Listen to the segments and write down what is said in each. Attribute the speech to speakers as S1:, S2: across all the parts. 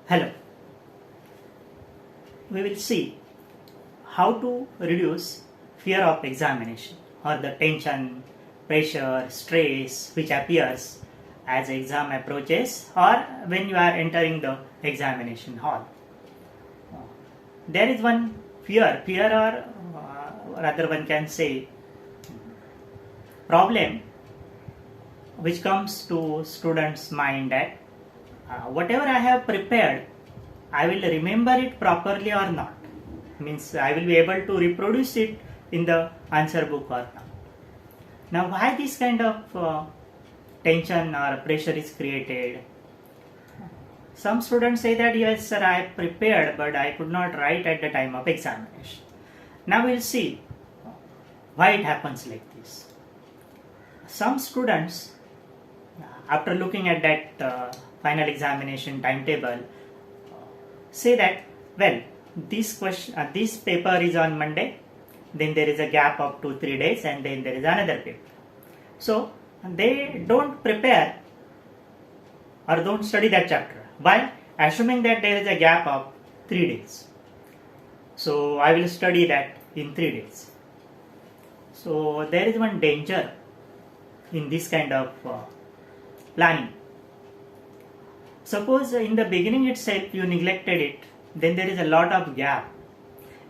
S1: Hello. We will see how to reduce fear of examination or the tension, pressure, stress which appears as exam approaches or when you are entering the examination hall. There is one fear or rather one can say problem which comes to students' mind that whatever I have prepared, I will remember it properly or not. Means I will be able to reproduce it in the answer book or not. Now, why this kind of tension or pressure is created? Some students say that yes, sir, I prepared, but I could not write at the time of examination. Now we'll see why it happens like this. Some students, after looking at that final examination timetable, say that, well, this paper is on Monday, then there is a gap of 2-3 days, and then there is another paper. So they don't prepare or don't study that chapter. Why? Assuming that there is a gap of 3 days. So I will study that in 3 days. So there is one danger in this kind of planning. Suppose in the beginning itself you neglected it, then there is a lot of gap,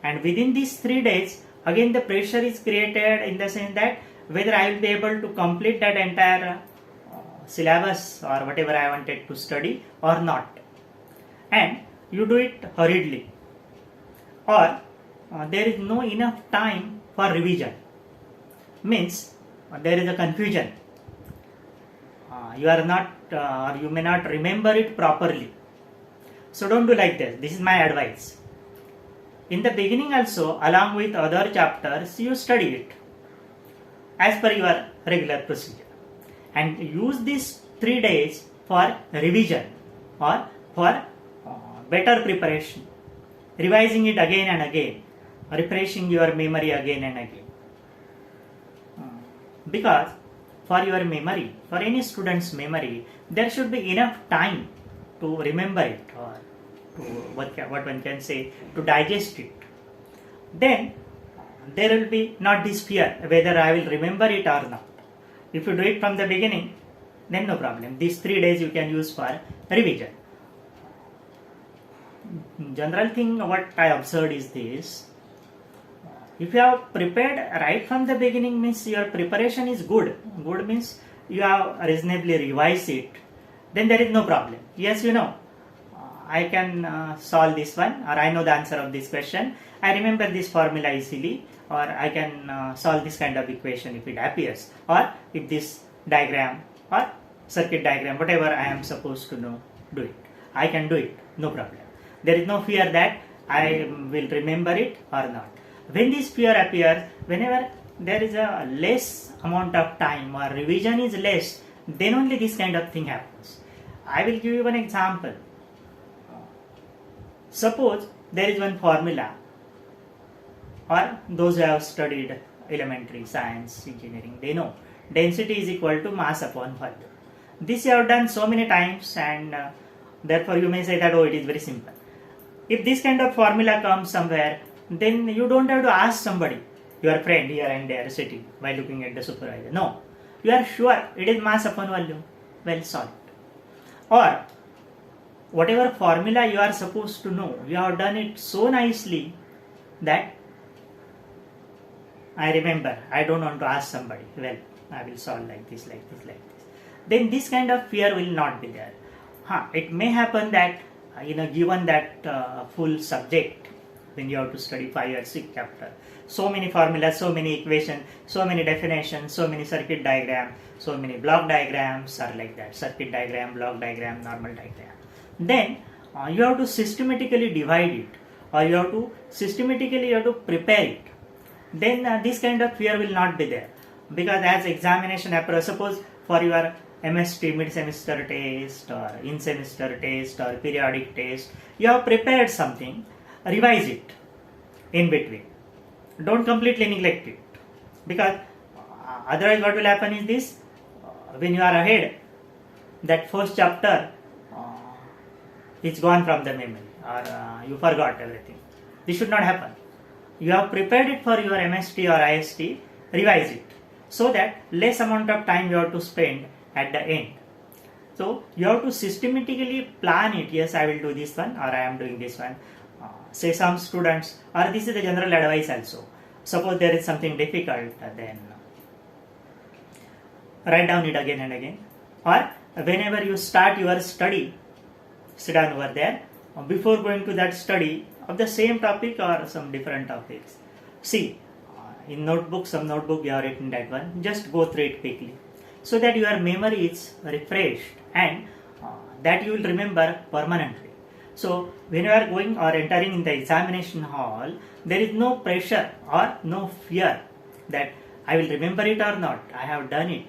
S1: and within these 3 days again the pressure is created in the sense that whether I will be able to complete that entire syllabus or whatever I wanted to study or not, and you do it hurriedly, or there is no enough time for revision, means there is a confusion. You are not or you may not remember it properly. So don't do like this. This is my advice. In the beginning also, along with other chapters, you study it as per your regular procedure and use these 3 days for revision or for better preparation, revising it again and again, refreshing your memory again and again. Because for your memory, for any student's memory, there should be enough time to remember it or to what one can say, to digest it. Then there will be not this fear whether I will remember it or not. If you do it from the beginning, then no problem. These 3 days you can use for revision. General thing what I observed is this. If you have prepared right from the beginning, means your preparation is good. Good means you have reasonably revised it. Then there is no problem. Yes, you know, I can solve this one, or I know the answer of this question. I remember this formula easily, or I can solve this kind of equation if it appears, or if this diagram or circuit diagram, whatever I am supposed to know, do it. I can do it, no problem. There is no fear that I will remember it or not. When this fear appears, whenever there is a less amount of time or revision is less, then only this kind of thing happens. I will give you one example. Suppose there is one formula, or those who have studied elementary science, engineering, they know density is equal to mass upon volume. This you have done so many times, and therefore you may say that, oh, it is very simple. If this kind of formula comes somewhere, then you don't have to ask somebody, your friend here and there sitting while looking at the supervisor. No, you are sure it is mass upon volume. Well, solve it. Or whatever formula you are supposed to know, you have done it so nicely that I remember. I don't want to ask somebody. Well, I will solve like this, like this, like this. Then this kind of fear will not be there. It may happen that given that full subject, when you have to study 5 or 6 chapters, so many formulas, so many equations, so many definitions, so many circuit diagrams, so many block diagrams are like that. Circuit diagram, block diagram, normal diagram. Then you have to systematically divide it, or you have to prepare it. Then this kind of fear will not be there, because as examination approach, suppose for your MST mid-semester test or in-semester test or periodic test, you have prepared something, revise it in between. Don't completely neglect it, because otherwise what will happen is this, when you are ahead, that first chapter it's gone from the memory, or you forgot everything. This should not happen. You have prepared it for your MST or IST, revise it, so that less amount of time you have to spend at the end. So you have to systematically plan it. Yes, I will do this one, or I am doing this one. Say some students, or this is the general advice also. Suppose there is something difficult, then write down it again and again. Or whenever you start your study, sit down over there. Before going to that study of the same topic or some different topics, see in notebook, some notebook you have written that one. Just go through it quickly, so that your memory is refreshed and that you will remember permanently. So when you are going or entering in the examination hall, there is no pressure or no fear that I will remember it or not. I have done it.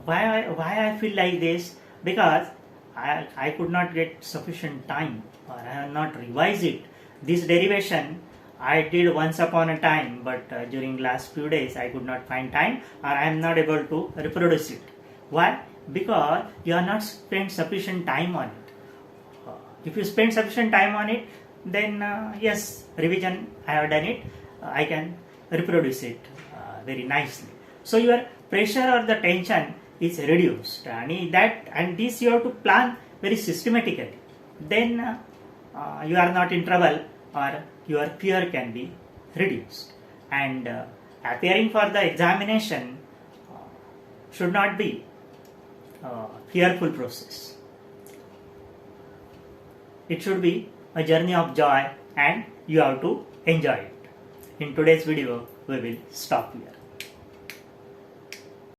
S1: Why I feel like this? Because I could not get sufficient time, or I have not revised it. This derivation I did once upon a time, but during last few days I could not find time, or I am not able to reproduce it. Why? Because you are not spent sufficient time on it. If you spend sufficient time on it, then yes, revision I have done it. I can reproduce it very nicely. So your pressure or the tension is reduced, and this you have to plan very systematically. Then you are not in trouble, or your fear can be reduced. And appearing for the examination should not be a fearful process. It should be a journey of joy, and you have to enjoy it. In today's video, we will stop here.